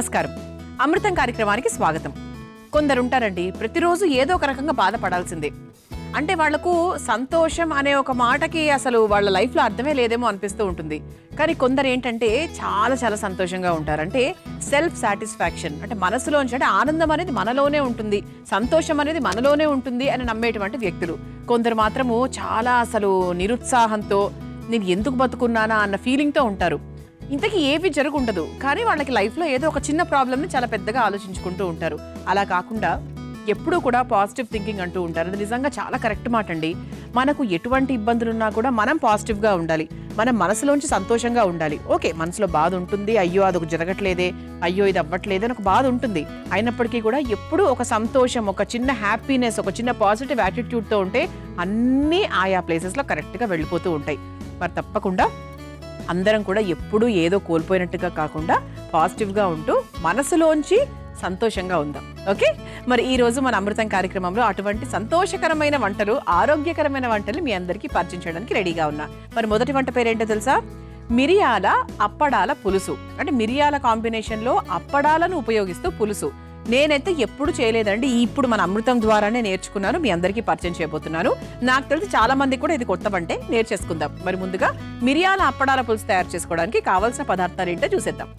నమస్కారం. అమృతం కార్యక్రమానికి స్వాగతం. కొందరుంటారండి, ప్రతిరోజు ఏదో ఒక రకంగా బాధపడాల్సిందే. అంటే వాళ్లకు సంతోషం అనే ఒక మాటకి అసలు వాళ్ళ లైఫ్లో అర్థమే లేదేమో అనిపిస్తూ ఉంటుంది. కానీ కొందరు ఏంటంటే చాలా చాలా సంతోషంగా ఉంటారు. అంటే సెల్ఫ్ సాటిస్ఫాక్షన్, అంటే మనసులోంచి, అంటే ఆనందం అనేది మనలోనే ఉంటుంది, సంతోషం అనేది మనలోనే ఉంటుంది అని నమ్మేటువంటి వ్యక్తులు. కొందరు మాత్రము చాలా అసలు నిరుత్సాహంతో నేను ఎందుకు బతుకున్నానా అన్న ఫీలింగ్తో ఉంటారు. ఇంతకీ ఏవి జరుగుండదు, కానీ వాళ్ళకి లైఫ్లో ఏదో ఒక చిన్న ప్రాబ్లమ్ని చాలా పెద్దగా ఆలోచించుకుంటూ ఉంటారు. అలా కాకుండా ఎప్పుడూ కూడా పాజిటివ్ థింకింగ్ అంటూ ఉంటారు. అది నిజంగా చాలా కరెక్ట్ మాట అండి. మనకు ఎటువంటి ఇబ్బందులు ఉన్నా కూడా మనం పాజిటివ్గా ఉండాలి, మనం మనసులోంచి సంతోషంగా ఉండాలి. ఓకే, మనసులో బాధ ఉంటుంది, అయ్యో అదొక జరగట్లేదే, అయ్యో ఇది అవ్వట్లేదే అని ఒక బాధ ఉంటుంది. అయినప్పటికీ కూడా ఎప్పుడూ ఒక సంతోషం, ఒక చిన్న హ్యాపీనెస్, ఒక చిన్న పాజిటివ్ యాటిట్యూడ్తో ఉంటే అన్నీ ఆయా ప్లేసెస్లో కరెక్ట్గా వెళ్ళిపోతూ ఉంటాయి. మరి తప్పకుండా అందరం కూడా ఎప్పుడూ ఏదో కోల్పోయినట్టుగా కాకుండా పాజిటివ్గా ఉంటూ మనసులోంచి సంతోషంగా ఉందాం. ఓకే, మరి ఈ రోజు మన అమృతం కార్యక్రమంలో అటువంటి సంతోషకరమైన వంటలు, ఆరోగ్యకరమైన వంటలు మీ అందరికీ పరిచయం చేయడానికి రెడీగా ఉన్నా. మరి మొదటి వంట పేరేంటో తెలుసా? మిరియాల అప్పడాల పులుసు. అంటే మిరియాల కాంబినేషన్లో అప్పడాలను ఉపయోగిస్తూ పులుసు. నేనైతే ఎప్పుడు చేయలేదండి, ఇప్పుడు మన అమృతం ద్వారానే నేర్చుకున్నాను, మీ అందరికీ పరిచయం చేయబోతున్నాను. నాకు తెలిసి చాలా మంది కూడా ఇది కొత్త వంటే, నేర్చేసుకుందాం. మరి ముందుగా మిరియాల అప్పడాల పులుసు తయారు చేసుకోవడానికి కావాల్సిన పదార్థాలు ఏంటో చూసేద్దాం.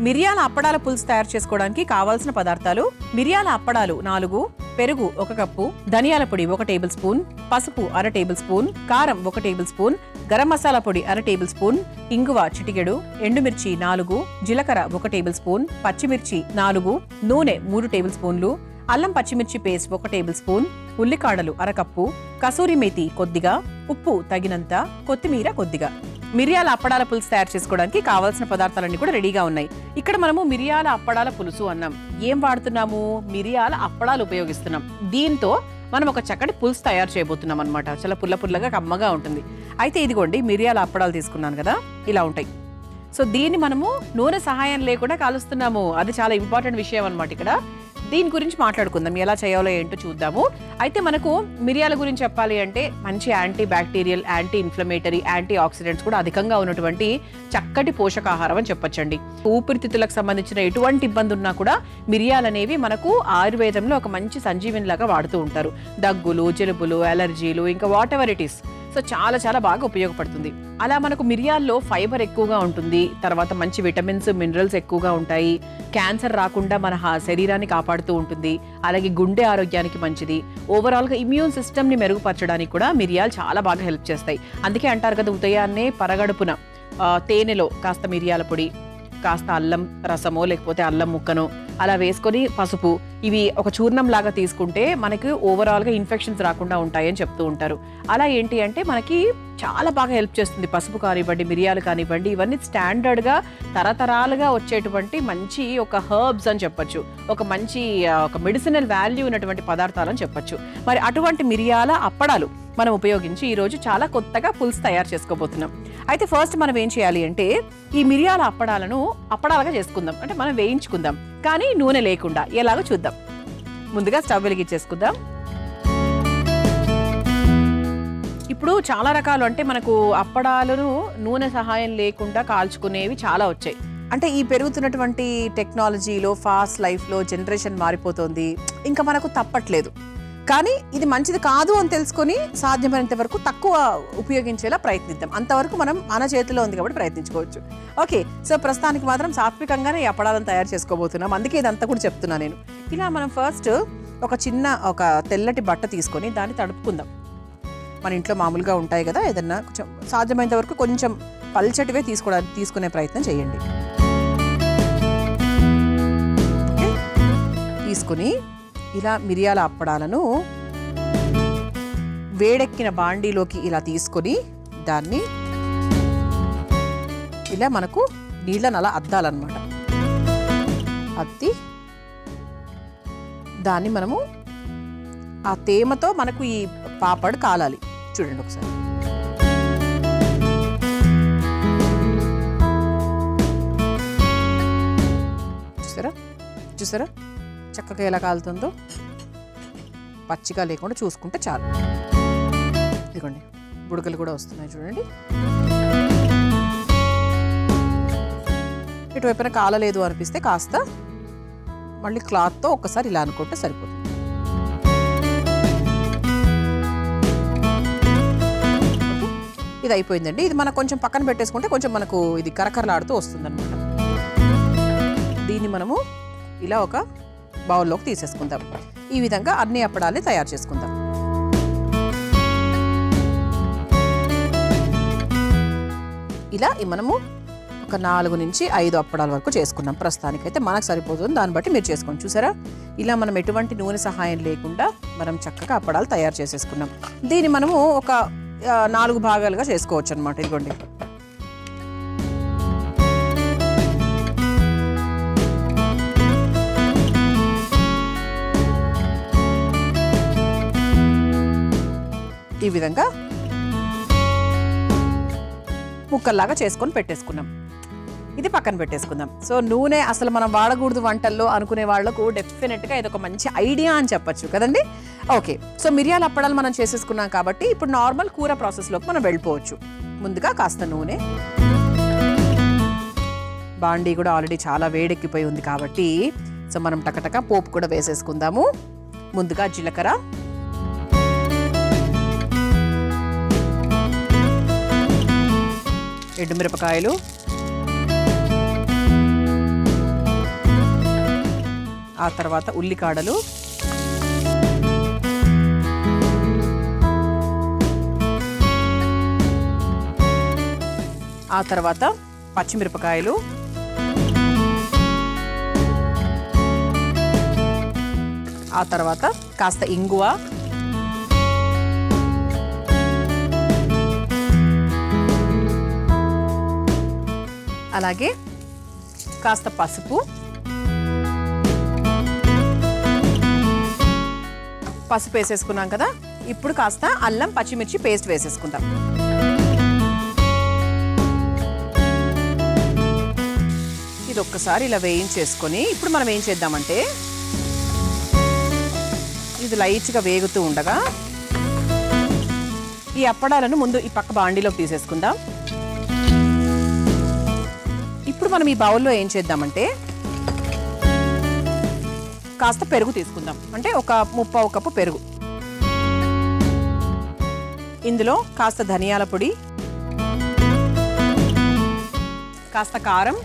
మిరియాల అప్పడాల పులుసు తయారు చేసుకోవడానికి కావాల్సిన పదార్థాలు: మిరియాల అప్పడాలు 4, పెరుగు 1 కప్పు, ధనియాల పొడి 1 టేబుల్ స్పూన్, పసుపు 1/2 టేబుల్ స్పూన్, కారం 1 టేబుల్ స్పూన్, గరం మసాలా పొడి 1/2 టేబుల్ స్పూన్, ఇంగువ చిటికెడు, ఎండుమిర్చి 4, జీలకర్ర 1 టేబుల్ స్పూన్, పచ్చిమిర్చి 4, నూనె 3 టేబుల్ స్పూన్లు, అల్లం పచ్చిమిర్చి పేస్ట్ 1 టేబుల్ స్పూన్, ఉల్లికాడలు 1/2 కప్పు, కసూరి మేతి కొద్దిగా, ఉప్పు తగినంత, కొత్తిమీర కొద్దిగా. మిరియాల అప్పడాల పులుసు తయారు చేసుకోవడానికి కావాల్సిన పదార్థాలన్నీ కూడా రెడీగా ఉన్నాయి. ఇక్కడ మనము మిరియాల అప్పడాల పులుసు అన్నాం. ఏం వాడుతున్నాము? మిరియాల అప్పడాలు ఉపయోగిస్తున్నాం. దీంతో మనం ఒక చక్కటి పులుసు తయారు చేయబోతున్నాం అనమాట. చాలా పుల్ల పుల్లగా కమ్మగా ఉంటుంది. అయితే ఇదిగోండి, మిరియాల అప్పడాలు తీసుకున్నాను కదా, ఇలా ఉంటాయి. సో దీన్ని మనము నూనె సహాయం లేకుండా కాలుస్తున్నాము. అది చాలా ఇంపార్టెంట్ విషయం అనమాట. ఇక్కడ దీని గురించి మాట్లాడుకుందాం, ఎలా చేయాలో ఏంటో చూద్దాము. అయితే మనకు మిరియాల గురించి చెప్పాలి అంటే మంచి anti bacterial, anti inflammatory, antioxidants కూడా అధికంగా ఉన్నటువంటి చక్కటి పోషకాహారం అని చెప్పొచ్చండి. ఊపిరితిత్తులకు సంబంధించిన ఎటువంటి ఇబ్బంది ఉన్నా కూడా మిరియాలు అనేవి మనకు ఆయుర్వేదంలో ఒక మంచి సంజీవిని లాగా వాడుతూ ఉంటారు. దగ్గులు, జలుబులు, అలర్జీలు, ఇంకా what ever it is, so చాలా చాలా బాగా ఉపయోగపడుతుంది. అలా మనకు మిరియాల్లో ఫైబర్ ఎక్కువగా ఉంటుంది, తర్వాత మంచి విటమిన్స్, మినరల్స్ ఎక్కువగా ఉంటాయి, క్యాన్సర్ రాకుండా మన శరీరాన్ని కాపాడుతూ ఉంటుంది, అలాగే గుండె ఆరోగ్యానికి మంచిది, ఓవరాల్గా ఇమ్యూన్ సిస్టమ్ని మెరుగుపరచడానికి కూడా మిరియాలు చాలా బాగా హెల్ప్ చేస్తాయి. అందుకే అంటారు కదా, ఉదయాన్నే పరగడుపున తేనెలో కాస్త మిరియాల పొడి, కాస్త అల్లం రసమో లేకపోతే అల్లం ముక్కనో అలా వేసుకొని, పసుపు, ఇవి ఒక చూర్ణం లాగా తీసుకుంటే మనకి ఓవరాల్గా ఇన్ఫెక్షన్స్ రాకుండా ఉంటాయని చెప్తూ ఉంటారు. అలా ఏంటి అంటే మనకి చాలా బాగా హెల్ప్ చేస్తుంది. పసుపు కానివ్వండి, మిరియాలు కానివ్వండి, ఇవన్నీ స్టాండర్డ్గా తరతరాలుగా వచ్చేటువంటి మంచి ఒక హర్బ్స్ అని చెప్పొచ్చు, ఒక మంచి ఒక మెడిసినల్ వాల్యూ ఉన్నటువంటి పదార్థాలు అని చెప్పొచ్చు. మరి అటువంటి మిరియాల అప్పడాలు మనం ఉపయోగించి ఈరోజు చాలా కొత్తగా పులుసు తయారు చేసుకోబోతున్నాం. అయితే ఫస్ట్ మనం ఏం చేయాలి అంటే, ఈ మిరియాల అప్పడాలను అప్పడాలుగా చేసుకుందాం. అంటే మనం వేయించుకుందాం, కానీ నూనె లేకుండా. ఎలాగో చూద్దాం. ముందుగా స్టవ్ వెలిగించేసుకుందాం. ఇప్పుడు చాలా రకాలు, అంటే మనకు అప్పడాలను నూనె సహాయం లేకుండా కాల్చుకునేవి చాలా వచ్చాయి. అంటే ఈ పెరుగుతున్నటువంటి టెక్నాలజీలో, ఫాస్ట్ లైఫ్లో జనరేషన్ మారిపోతుంది, ఇంకా మనకు తప్పట్లేదు. కానీ ఇది మంచిది కాదు అని తెలుసుకొని సాధ్యమైనంత వరకు తక్కువ ఉపయోగించేలా ప్రయత్నిద్దాం. అంతవరకు మనం మన చేతిలో ఉంది కాబట్టి ప్రయత్నించుకోవచ్చు. ఓకే, సో ప్రస్తుతానికి మాత్రం సాత్వికంగానే ఈ అప్పడాలను తయారు చేసుకోబోతున్నాం. అందుకే ఇదంతా కూడా చెప్తున్నా నేను. ఇలా మనం ఫస్ట్ ఒక తెల్లటి బట్ట తీసుకొని దాన్ని తడుపుకుందాం. మన ఇంట్లో మామూలుగా ఉంటాయి కదా, ఏదన్నా కొంచెం సాధ్యమైనంత వరకు కొంచెం పల్చటివే తీసుకునే ప్రయత్నం చేయండి. తీసుకుని ఇలా మిరియాల అప్పడాలను వేడెక్కిన బాండీలోకి ఇలా తీసుకొని దాన్ని ఇలా మనకు నీళ్ళని అలా అద్దాలన్నమాట. అద్ది దాన్ని మనము ఆ తేమతో మనకు ఈ పాపడ్ కాలాలి. చూడండి ఒకసారి. చూసారా చక్కగా ఎలా కాలుతుందో. పచ్చిగా లేకుండా చూసుకుంటే చాలు. ఇదిగోండి, బుడగలు కూడా వస్తున్నాయి చూడండి. ఇటువైపున కాలలేదు అనిపిస్తే కాస్త మళ్ళీ క్లాత్తో ఒక్కసారి ఇలా అనుకుంటే సరిపోతుంది. ఓకే, ఇది అయిపోయిందండి. ఇది మనం కొంచెం పక్కన పెట్టేసుకుంటే కొంచెం మనకు ఇది కరకరలాడుతూ వస్తుందన్నమాట. దీన్ని మనము ఇలా ఒక బౌల్లోకి తీసేసుకుందాం. ఈ విధంగా అన్ని అప్పడాలని తయారు చేసుకుందాం. ఇలా మనము ఒక 4 నుంచి 5 అప్పడాల వరకు చేసుకున్నాం. ప్రస్తుతానికైతే మనకు సరిపోతుంది, దాన్ని బట్టి మీరు చేసుకోండి. చూసారా, ఇలా మనం ఎటువంటి నూనె సహాయం లేకుండా మనం చక్కగా అప్పడాలు తయారు చేసేసుకున్నాం. దీన్ని మనము ఒక 4 భాగాలుగా చేసుకోవచ్చు అనమాట. ఇదిగోండి, ఈ విధంగా ముక్కల్లాగా చేసుకొని పెట్టేసుకున్నాం. ఇది పక్కన పెట్టేసుకుందాం. సో నూనె అసలు మనం వాడకూడదు వంటల్లో అనుకునే వాళ్లకు డెఫినెట్గా ఇది ఒక మంచి ఐడియా అని చెప్పచ్చు కదండి. ఓకే, సో మిరియాల అప్పడాలు మనం చేసేసుకున్నాం కాబట్టి ఇప్పుడు నార్మల్ కూర ప్రాసెస్లోకి మనం వెళ్ళిపోవచ్చు. ముందుగా కాస్త నూనె, బాండీ కూడా ఆల్రెడీ చాలా వేడెక్కిపోయి ఉంది కాబట్టి సో మనం టకటక పోపు కూడా వేసేసుకుందాము. ముందుగా జీలకర్ర, ఎండుమిరపకాయలు, ఆ తర్వాత ఉల్లికాడలు, ఆ తర్వాత పచ్చిమిరపకాయలు, ఆ తర్వాత కాస్త ఇంగువ, అలాగే కాస్త పసుపు, వేసేసుకున్నాం కదా. ఇప్పుడు కాస్త అల్లం పచ్చిమిర్చి పేస్ట్ వేసేసుకుందాం. ఇది ఒక్కసారి ఇలా వేయించేసుకొని ఇప్పుడు మనం ఏం చేద్దామంటే ఇది లైట్గా వేగుతూ ఉండగా ఈ అప్పడాలను ముందు ఈ పక్క బాండీలోకి తీసేసుకుందాం. ఇప్పుడు మనం ఈ బౌల్లో ఏం చేద్దామంటే కాస్త పెరుగు తీసుకుందాం. అంటే ఒక 1/4 కప్పు పెరుగు. ఇందులో కాస్త ధనియాల పొడి, కాస్త కారం,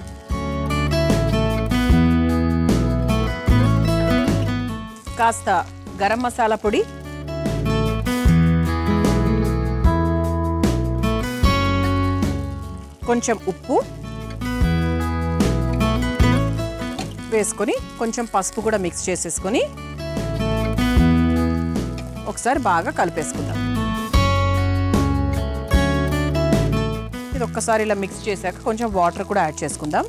కాస్త గరం మసాలా పొడి, కొంచెం ఉప్పు వేసుకొని కొంచెం పసుపు కూడా మిక్స్ చేసేసుకొని ఒకసారి బాగా కలిపేసుకుందాం. ఇది ఒక్కసారి ఇలా మిక్స్ చేశాక కొంచెం వాటర్ కూడా యాడ్ చేసుకుందాం.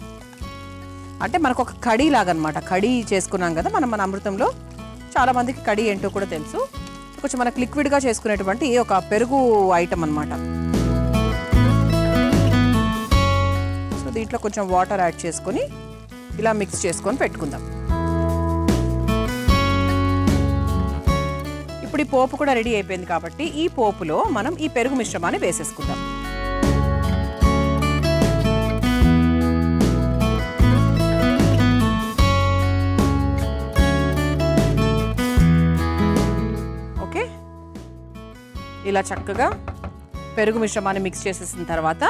అంటే మనకు ఒక కడీ లాగా అనమాట. కడీ చేసుకున్నాం కదా మనం మన అమృతంలో. చాలామందికి కడీ ఏంటో కూడా తెలుసు. కొంచెం మనకు లిక్విడ్గా చేసుకునేటువంటి ఒక పెరుగు ఐటమ్ అనమాట. సో దీంట్లో కొంచెం వాటర్ యాడ్ చేసుకొని ఇలా మిక్స్ చేసుకొని పెట్టుకుందాం. ఇప్పుడు ఈ పోపు కూడా రెడీ అయిపోయింది కాబట్టి ఈ పోపులో మనం ఈ పెరుగు మిశ్రమాన్ని వేసేసుకుందాం. ఓకే, ఇలా చక్కగా పెరుగు మిశ్రమాన్ని మిక్స్ చేసేసిన తర్వాత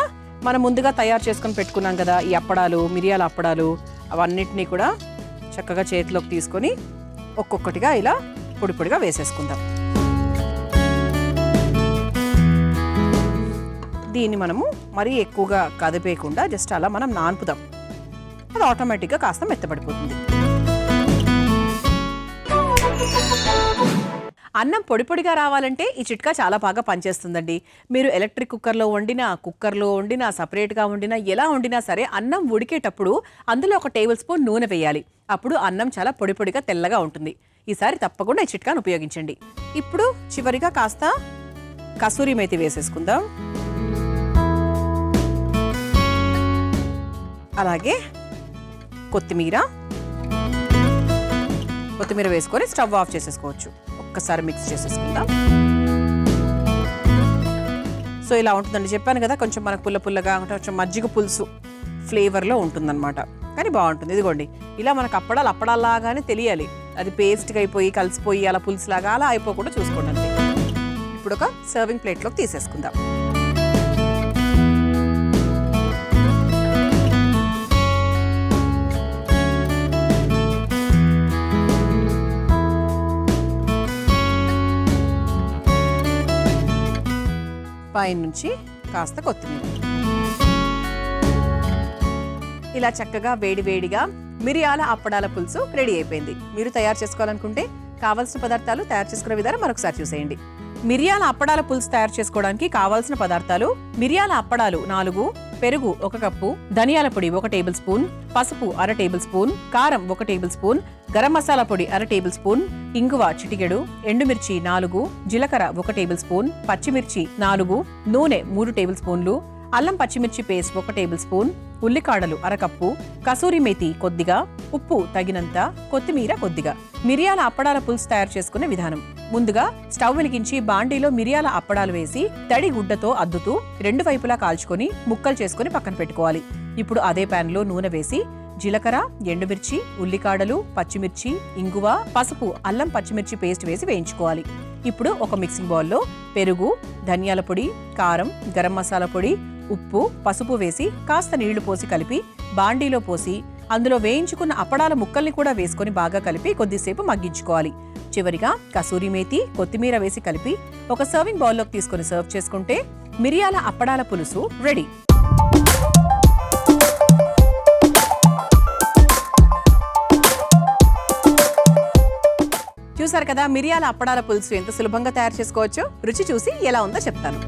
మనం ముందుగా తయారు చేసుకొని పెట్టుకున్నాం కదా ఈ అప్పడాలు, మిరియాల అప్పడాలు, అవన్నిటినీ కూడా చక్కగా చేతిలోకి తీసుకొని ఒక్కొక్కటిగా ఇలా పొడి పొడిగా వేసేసుకుందాం. దీన్ని మనము మరీ ఎక్కువగా కదిపేయకుండా జస్ట్ అలా మనం నాన్పుదాం. అది ఆటోమేటిక్గా కాస్త మెత్తబడిపోతుంది. అన్నం పొడి పొడిగా రావాలంటే ఈ చిట్కా చాలా బాగా పనిచేస్తుందండి. మీరు ఎలక్ట్రిక్ కుక్కర్లో వండినా సపరేట్గా వండినా ఎలా వండినా సరే అన్నం ఉడికేటప్పుడు అందులో ఒక టేబుల్ స్పూన్ నూనె వేయాలి. అప్పుడు అన్నం చాలా పొడి పొడిగా తెల్లగా ఉంటుంది. ఈసారి తప్పకుండా ఈ చిట్కాను ఉపయోగించండి. ఇప్పుడు చివరిగా కాస్త కసూరి మేతి వేసేసుకుందాం. అలాగే కొత్తిమీర వేసుకొని స్టవ్ ఆఫ్ చేసేసుకోవచ్చు. ఒక్కసారి మిక్స్ చేసేసుకుందాం. సో ఇలా ఉంటుందండి. చెప్పాను కదా కొంచెం మనకు పుల్లగా కొంచెం మజ్జిగ పులుసు ఫ్లేవర్లో ఉంటుందన్నమాట. కానీ బాగుంటుంది. ఇదిగోండి ఇలా మనకు అప్పడాలాగానే తెలియాలి, అది పేస్ట్గా అయిపోయి కలిసిపోయి అలా పులుసులాగా అలా అయిపోకుండా చూసుకోండి అంతే. ఇప్పుడు ఒక సర్వింగ్ ప్లేట్లోకి తీసేసుకుందాం. పైనుంచి కాస్త కొత్తిమీర. ఇలా చక్కగా వేడివేడిగా మిరియాల అప్పడాల పులుసు రెడీ అయిపోయింది. మీరు తయారు చేసుకోవాలనుకుంటే కావాల్సిన పదార్థాలు, తయారు చేసుకునే విధానం మరొకసారి చూసేయండి. మిరియాల అప్పడాల పులుసు తయారు చేసుకోవడానికి కావాల్సిన పదార్థాలు: మిరియాల అప్పడాలు 4, పెరుగు 1 కప్పు, ధనియాల పొడి 1 టేబుల్ స్పూన్, పసుపు 1/2 టేబుల్ స్పూన్, కారం 1 టేబుల్ స్పూన్, గరం మసాలా పొడి 1/2 టేబుల్ స్పూన్, ఇంగువ చిటికెడు, ఎండుమిర్చి 4, జీలకర్ర 1 టేబుల్ స్పూన్, పచ్చిమిర్చి 4, నూనె 3 టేబుల్ స్పూన్లు, అల్లం పచ్చిమిర్చి పేస్ట్ 1 టేబుల్ స్పూన్, ఉల్లికాడలు 1/2 కప్పు, కసూరి మేతి కొద్దిగా, ఉప్పు తగినంత, కొత్తిమీర కొద్దిగా. మిరియాల అప్పడాల పులుసు తయారు చేసుకునే విధానం: ముందుగా స్టవ్ వెలిగించి బాండీలో మిరియాల అప్పడాలు వేసి తడి గుడ్డతో అద్దుతూ 2 వైపులా కాల్చుకొని ముక్కలు చేసుకుని పక్కన పెట్టుకోవాలి. ఇప్పుడు అదే ప్యాన్ లో నూనె వేసి జీలకర్ర, ఎండుమిర్చి, ఉల్లికాడలు, పచ్చిమిర్చి, ఇంగువ, పసుపు, అల్లం పచ్చిమిర్చి పేస్ట్ వేసి వేయించుకోవాలి. ఇప్పుడు ఒక మిక్సింగ్ బౌల్లో పెరుగు, ధనియాల పొడి, కారం, గరం మసాలా పొడి, ఉప్పు, పసుపు వేసి కాస్త నీళ్లు పోసి కలిపి బాండీలో పోసి అందులో వేయించుకున్న అప్పడాల ముక్కల్ని కూడా వేసుకొని బాగా కలిపి కొద్దిసేపు మగ్గించుకోవాలి. చివరిగా కసూరి మేతి, కొత్తిమీర వేసి కలిపి ఒక సర్వింగ్ బౌల్లోకి తీసుకొని సర్వ్ చేసుకుంటే మిరియాల అప్పడాల పులుసు రెడీ. చూసారు కదా మిరియాల అప్పడాల పులుసు ఎంత సులభంగా తయారు చేసుకోవచ్చో. రుచి చూసి ఎలా ఉందో చెప్తాను.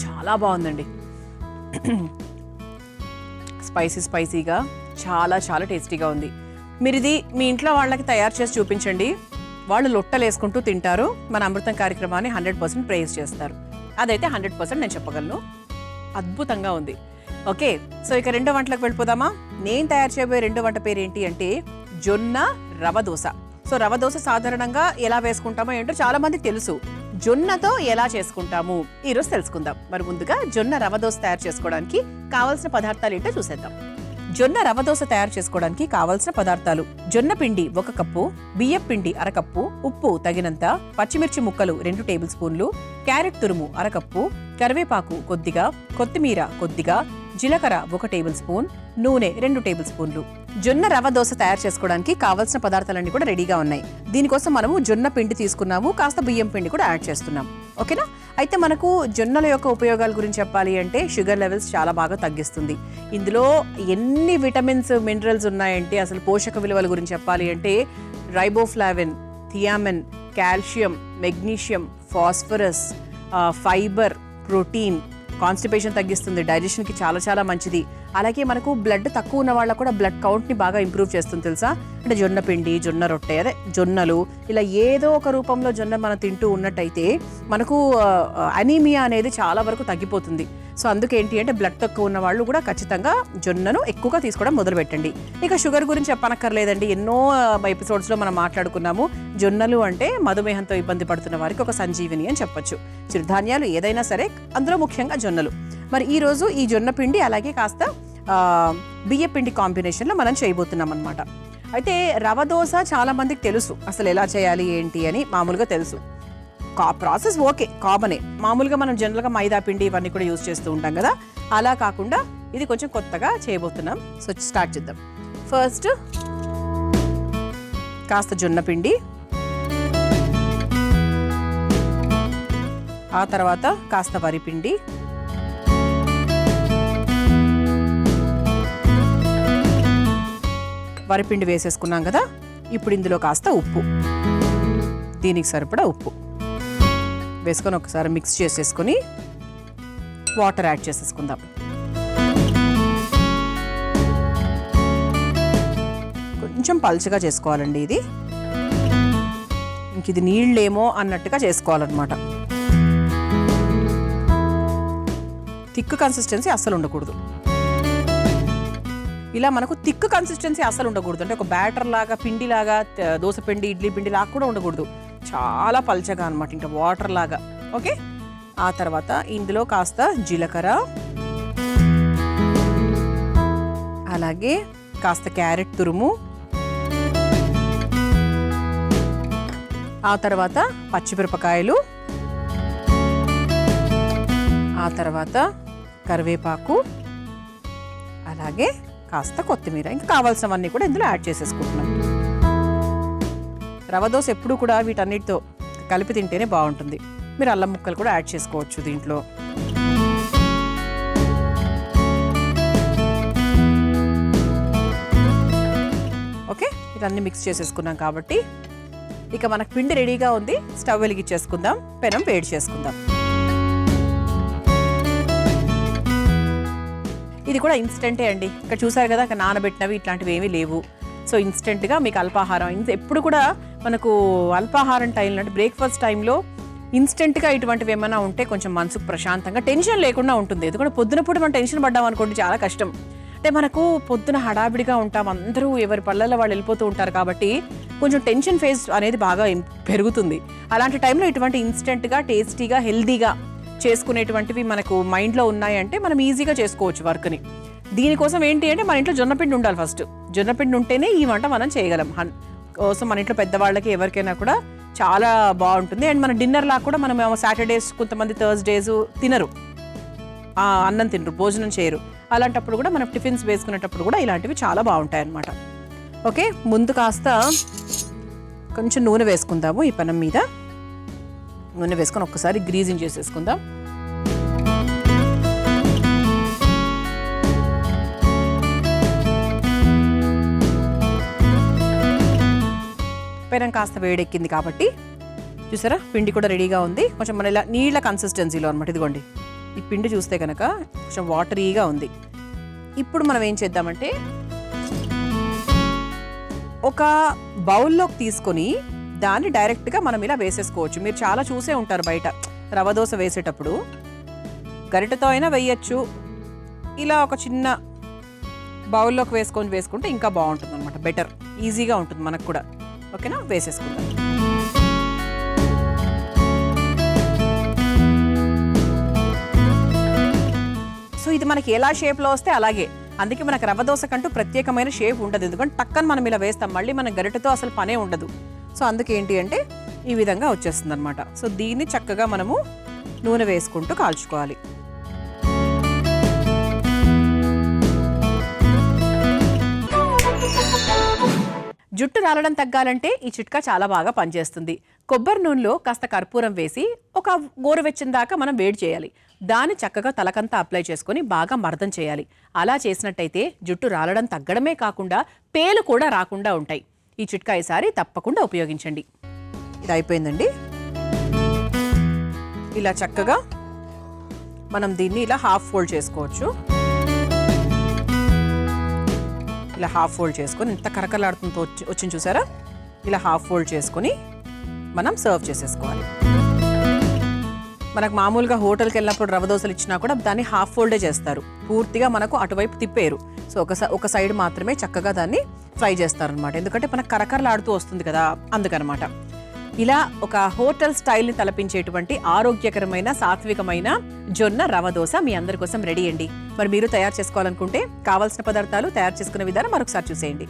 చాలా బాగుందండి. స్పైసీగా చాలా చాలా టేస్టీగా ఉంది. మీరు ఇది మీ ఇంట్లో వాళ్ళకి తయారు చేసి చూపించండి, వాళ్ళు లొట్టలు వేసుకుంటూ తింటారు. మన అమృతం కార్యక్రమాన్ని 100% ప్రైజ్ చేస్తారు. అదైతే 100% నేను చెప్పగలను. అద్భుతంగా ఉంది. ఓకే, సో ఇక రెండో వంటలకు వెళ్ళిపోదామా? నేను తయారు చేయబోయే రెండో వంట పేరు ఏంటి అంటే జొన్న రవ దోశ. సో రవ దోశ సాధారణంగా ఎలా వేసుకుంటామో ఏంటో చాలా మందికి తెలుసు. జొన్నతో ఎలా చేసుకుంటాము ఈరోజు తెలుసుకుందాం. మరి ముందుగా జొన్న రవ దోశ తయారు చేసుకోవడానికి కావాల్సిన పదార్థాలు ఏంటో చూసేద్దాం. జొన్న రవ దోశ తయారు చేసుకోవడానికి కావాల్సిన పదార్థాలు: జొన్న పిండి 1 కప్పు, బియ్యం పిండి 1/2 కప్పు, ఉప్పు తగినంత, పచ్చిమిర్చి ముక్కలు 2 టేబుల్ స్పూన్లు, క్యారెట్ తురుము 1/2 కప్పు, కరివేపాకు కొద్దిగా, కొత్తిమీర కొద్దిగా, జీలకర్ర 1 టేబుల్ స్పూన్, నూనె 2 టేబుల్ స్పూన్లు. జొన్న రవ దోశ తయారు చేసుకోవడానికి కావాల్సిన పదార్థాలన్నీ కూడా రెడీగా ఉన్నాయి. దీనికోసం మనము జొన్న పిండి తీసుకున్నాము, కాస్త బియ్యం పిండి కూడా యాడ్ చేస్తున్నాం. ఓకేనా? అయితే మనకు జొన్నల యొక్క ఉపయోగాల గురించి చెప్పాలి అంటే షుగర్ లెవెల్స్ చాలా బాగా తగ్గిస్తుంది. ఇందులో ఎన్ని విటమిన్స్, మినరల్స్ ఉన్నాయంటే అసలు పోషక విలువల గురించి చెప్పాలి అంటే riboflavin, thiamine, calcium, magnesium, phosphorus, fibre, protein, constipation తగ్గిస్తుంది, డైజెషన్కి చాలా చాలా మంచిది. అలాగే మనకు బ్లడ్ తక్కువ ఉన్న వాళ్ళకు కూడా బ్లడ్ కౌంట్ని బాగా ఇంప్రూవ్ చేస్తుంది తెలుసా. అంటే జొన్న పిండి, జొన్న రొట్టె, అదే జొన్నలు, ఇలా ఏదో ఒక రూపంలో జొన్న మనం తింటూ ఉన్నట్టయితే మనకు అనీమియా అనేది చాలా వరకు తగ్గిపోతుంది. సో అందుకేంటి అంటే బ్లడ్ తక్కువ ఉన్న వాళ్ళు కూడా ఖచ్చితంగా జొన్నను ఎక్కువగా తీసుకోవడం మొదలు పెట్టండి. ఇక షుగర్ గురించి చెప్పనక్కర్లేదండి, ఎన్నో ఎపిసోడ్స్లో మనం మాట్లాడుకున్నాము. జొన్నలు అంటే మధుమేహంతో ఇబ్బంది పడుతున్న వారికి ఒక సంజీవిని అని చెప్పొచ్చు. చిరుధాన్యాలు ఏదైనా సరే, అందులో ముఖ్యంగా జొన్నలు. మరి ఈరోజు ఈ జొన్న పిండి అలాగే కాస్త బియ్య పిండి కాంబినేషన్లో మనం చేయబోతున్నాం అనమాట. అయితే రవ దోశ చాలా మందికి తెలుసు అసలు ఎలా చేయాలి ఏంటి అని, మామూలుగా తెలుసు. ప్రాసెస్ ఓకే, కామనే. మామూలుగా మనం జనరల్గా మైదా పిండి ఇవన్నీ కూడా యూజ్ చేస్తూ ఉంటాం కదా, అలా కాకుండా ఇది కొంచెం కొత్తగా చేయబోతున్నాం. సో స్టార్ట్ చేద్దాం. ఫస్ట్ కాస్త జొన్న పిండి, ఆ తర్వాత కాస్త వరిపిండి, వరిపిండి వేసేసుకున్నాం కదా. ఇప్పుడు ఇందులో కాస్త ఉప్పు, దీనికి సరిపడా ఉప్పు వేసుకొని ఒకసారి మిక్స్ చేసేసుకొని వాటర్ యాడ్ చేసేసుకుందాం. కొంచెం పల్చగా చేసుకోవాలండి ఇది. ఇంక ఇది నీళ్ళేమో అన్నట్టుగా చేసుకోవాలన్నమాట. థిక్ కన్సిస్టెన్సీ అస్సలు ఉండకూడదు. ఇలా మనకు థిక్ కన్సిస్టెన్సీ అసలు ఉండకూడదు. అంటే ఒక బ్యాటర్ లాగా పిండిలాగా దోశ పిండి ఇడ్లీ పిండి లాగా కూడా ఉండకూడదు. చాలా పల్చగా అనమాట, ఇంకా వాటర్ లాగా. ఓకే, ఆ తర్వాత ఇందులో కాస్త జీలకర్ర, అలాగే కాస్త క్యారెట్ తురుము, ఆ తర్వాత పచ్చిమిరపకాయలు, ఆ తర్వాత కరివేపాకు, అలాగే కాస్త కొత్తిమీర, ఇంకా కావాల్సినవన్నీ కూడా ఇందులో యాడ్ చేసేసుకుంటున్నాం. రవ దోశ ఎప్పుడు కూడా వీటన్నిటితో కలిపి తింటేనే బాగుంటుంది. మీరు అల్లం ముక్కలు కూడా యాడ్ చేసుకోవచ్చు దీంట్లో. ఓకే, ఇవన్నీ మిక్స్ చేసేసుకున్నాం కాబట్టి ఇక మనకు పిండి రెడీగా ఉంది. స్టవ్ వెలిగించేసుకుందాం, పెనం వేడి చేసుకుందాం. ఇది కూడా ఇన్స్టెంటే అండి. ఇక్కడ చూసారు కదా, ఇక్కడ నానబెట్టినవి ఇట్లాంటివి ఏమీ లేవు. సో ఇన్స్టెంట్గా మీకు అల్పాహారం, ఎప్పుడు కూడా మనకు అల్పాహారం టైంలో అంటే బ్రేక్ఫాస్ట్ టైంలో ఇన్స్టెంట్గా ఇటువంటివి ఏమైనా ఉంటే కొంచెం మనసుకు ప్రశాంతంగా, టెన్షన్ లేకుండా ఉంటుంది. ఎందుకంటే పొద్దున పూట మనం టెన్షన్ పడ్డాం అనుకోండి చాలా కష్టం. అంటే మనకు పొద్దున హడావిడిగా ఉంటాం, అందరూ ఎవరి పళ్ళల్లో వాళ్ళు వెళ్ళిపోతూ ఉంటారు కాబట్టి కొంచెం టెన్షన్ ఫేజ్ అనేది బాగా పెరుగుతుంది. అలాంటి టైంలో ఇటువంటి ఇన్స్టెంట్గా, టేస్టీగా, హెల్దీగా చేసుకునేటువంటివి మనకు మైండ్లో ఉన్నాయంటే మనం ఈజీగా చేసుకోవచ్చు వర్క్ని. దీనికోసం ఏంటి అంటే మన ఇంట్లో జొన్నపిండి ఉండాలి. ఫస్ట్ జొన్నపిండి ఉంటేనే ఈ వంట మనం చేయగలం. కోసం మన ఇంట్లో పెద్దవాళ్ళకి ఎవరికైనా కూడా చాలా బాగుంటుంది. అండ్ మన డిన్నర్ లాగా కూడా మనం సాటర్డేస్, కొంతమంది థర్స్డేస్ తినరు, అన్నం తినరు, భోజనం చేయరు. అలాంటప్పుడు కూడా మనం టిఫిన్స్ వేసుకునేటప్పుడు కూడా ఇలాంటివి చాలా బాగుంటాయి అన్నమాట. ఓకే, ముందు కాస్త కొంచెం నూనె వేసుకుందాము. ఈ పెనం మీద నూనె వేసుకొని ఒక్కసారి గ్రీజింగ్ చేసేసుకుందాం. పెనం కాస్త వేడెక్కింది కాబట్టి చూసారా, పిండి కూడా రెడీగా ఉంది. కొంచెం మన ఇలా నీళ్ళ కన్సిస్టెన్సీలో అనమాట. ఇదిగోండి, ఈ పిండి చూస్తే కనుక కొంచెం వాటరీగా ఉంది. ఇప్పుడు మనం ఏం చేద్దామంటే ఒక బౌల్లోకి తీసుకొని దాన్ని డైరెక్ట్గా మనం ఇలా వేసేసుకోవచ్చు. మీరు చాలా చూసే ఉంటారు బయట రవ దోశ వేసేటప్పుడు, గరిటెతో అయినా వేయచ్చు. ఇలా ఒక చిన్న బౌల్లోకి వేసుకుంటే ఇంకా బాగుంటుంది అనమాట, బెటర్, ఈజీగా ఉంటుంది మనకు కూడా. ఓకేనా, వేసేసుకుందాం. సో ఇది మనకి ఎలా షేప్లో వస్తే అలాగే. అందుకే మనకు రవ్వ దోశకంటూ ప్రత్యేకమైన షేప్ ఉండదు. ఎందుకంటే టక్కని మనం ఇలా వేస్తాం, మళ్ళీ మన గరిటెతో అసలు పనే ఉండదు. సో అందుకే ఏంటి అంటే ఈ విధంగా వచ్చేస్తుంది అనమాట. సో దీన్ని చక్కగా మనము నూనె వేసుకుంటూ కాల్చుకోవాలి. జుట్టు రాలడం తగ్గాలంటే ఈ చిట్కా చాలా బాగా పనిచేస్తుంది. కొబ్బరి నూనెలో కాస్త కర్పూరం వేసి ఒక గోరువెచ్చని దాకా మనం వేడి చేయాలి. దాన్ని చక్కగా తలకంతా అప్లై చేసుకొని బాగా మర్దం చేయాలి. అలా చేసినట్టయితే జుట్టు రాలడం తగ్గడమే కాకుండా పేలు కూడా రాకుండా ఉంటాయి. ఈ చిట్కా ఈసారి తప్పకుండా ఉపయోగించండి. ఇది అయిపోయిందండి. ఇలా చక్కగా మనం దీన్ని ఇలా హాఫ్ ఫోల్డ్ చేసుకోవచ్చు. ఇలా హాఫ్ ఫోల్డ్ చేసుకొని ఇంత కరకలాడుతుందో వచ్చింది చూసారా, ఇలా హాఫ్ ఫోల్డ్ చేసుకొని మనం సర్వ్ చేసేసుకోవాలి. మనకు మామూలుగా హోటల్కి వెళ్ళినప్పుడు రవ దోశలు ఇచ్చినా కూడా దాన్ని హాఫ్ ఫోల్డే చేస్తారు, పూర్తిగా మనకు అటువైపు తిప్పేరు. సో ఒక సైడ్ మాత్రమే చక్కగా దాన్ని ఫ్రై చేస్తారనమాట. ఎందుకంటే మనకు కరకరలాడుతూ వస్తుంది కదా, అందుకనమాట. ఇలా ఒక హోటల్ స్టైల్ని తలపించేటువంటి ఆరోగ్యకరమైన, సాత్వికమైన జొన్న రవ దోశ మీ అందరి కోసం రెడీ అండి. మరి మీరు తయారు చేసుకోవాలనుకుంటే కావాల్సిన పదార్థాలు, తయారు చేసుకునే విధానం మరొకసారి చూసేయండి.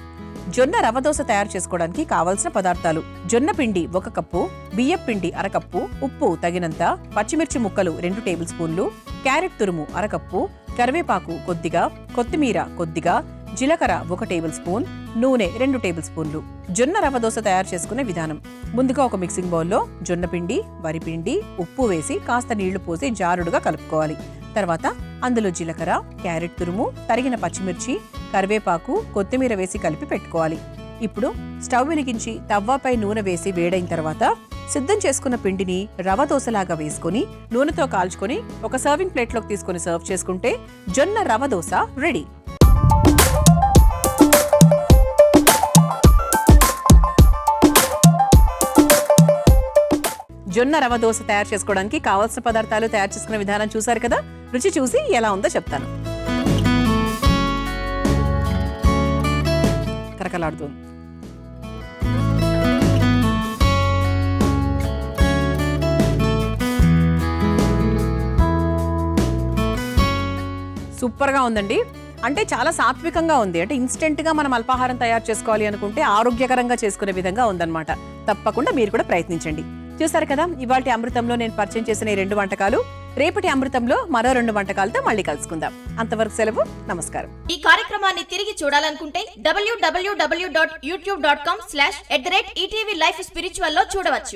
జొన్న రవ దోశ తయారు చేసుకోవడానికి కావాల్సిన పదార్థాలు: జొన్న పిండి 1 కప్పు, బియ్యం పిండి 1/2 కప్పు, ఉప్పు తగినంత, పచ్చిమిర్చి ముక్కలు 2 టేబుల్ స్పూన్లు, క్యారెట్ తురుము 1/2 కప్పు, కరివేపాకు కొద్దిగా, కొత్తిమీర కొద్దిగా, జీలకర్ర 1 టేబుల్ స్పూన్, నూనె 2 టేబుల్ స్పూన్లు. జొన్న రవ దోశ తయారు చేసుకునే విధానం: ముందుగా ఒక మిక్సింగ్ బౌల్లో జొన్న పిండి, వరి పిండి, ఉప్పు వేసి కాస్త నీళ్లు పోసి జారుడుగా కలుపుకోవాలి. తర్వాత అందులో జీలకర్ర, క్యారెట్ తురుము, తరిగిన పచ్చిమిర్చి, కరివేపాకు, కొత్తిమీర వేసి కలిపి పెట్టుకోవాలి. ఇప్పుడు స్టవ్ వెలిగించి తవ్వాపై నూనె వేసి వేడైన తర్వాత సిద్ధం చేసుకున్న పిండిని రవ దోశలాగా వేసుకొని నూనెతో కాల్చుకొని ఒక సర్వింగ్ ప్లేట్లోకి తీసుకొని సర్వ్ చేసుకుంటే జొన్న రవ దోశ రెడీ. జొన్న రవ దోశ తయారు చేసుకోవడానికి కావాల్సిన పదార్థాలు, తయారు చేసుకునే విధానం చూసారు కదా. రుచి చూసి ఎలా ఉందో చెప్తాను. కళకళలాడుతుంది. సూపర్గా ఉందండి. అంటే చాలా సాత్వికంగా ఉంది. అంటే ఇన్స్టెంట్గా మనం అల్పాహారం తయారు చేసుకోవాలి అనుకుంటే ఆరోగ్యకరంగా చేసుకునే విధంగా ఉందన్నమాట. తప్పకుండా మీరు కూడా ప్రయత్నించండి. చూసారు కదా, ఇవాళ అమృతంలో నేను పరిచయం చేసిన ఈ 2 వంటకాలు. రేపటి అమృతంలో మరో 2 వంటకాలతో మళ్ళీ కలుసుకుందాం. అంతవరకు సెలవు, నమస్కారం. ఈ కార్యక్రమాన్ని తిరిగి చూడాలనుకుంటే www.youtube.com/ETV Life Spiritual లో చూడవచ్చు.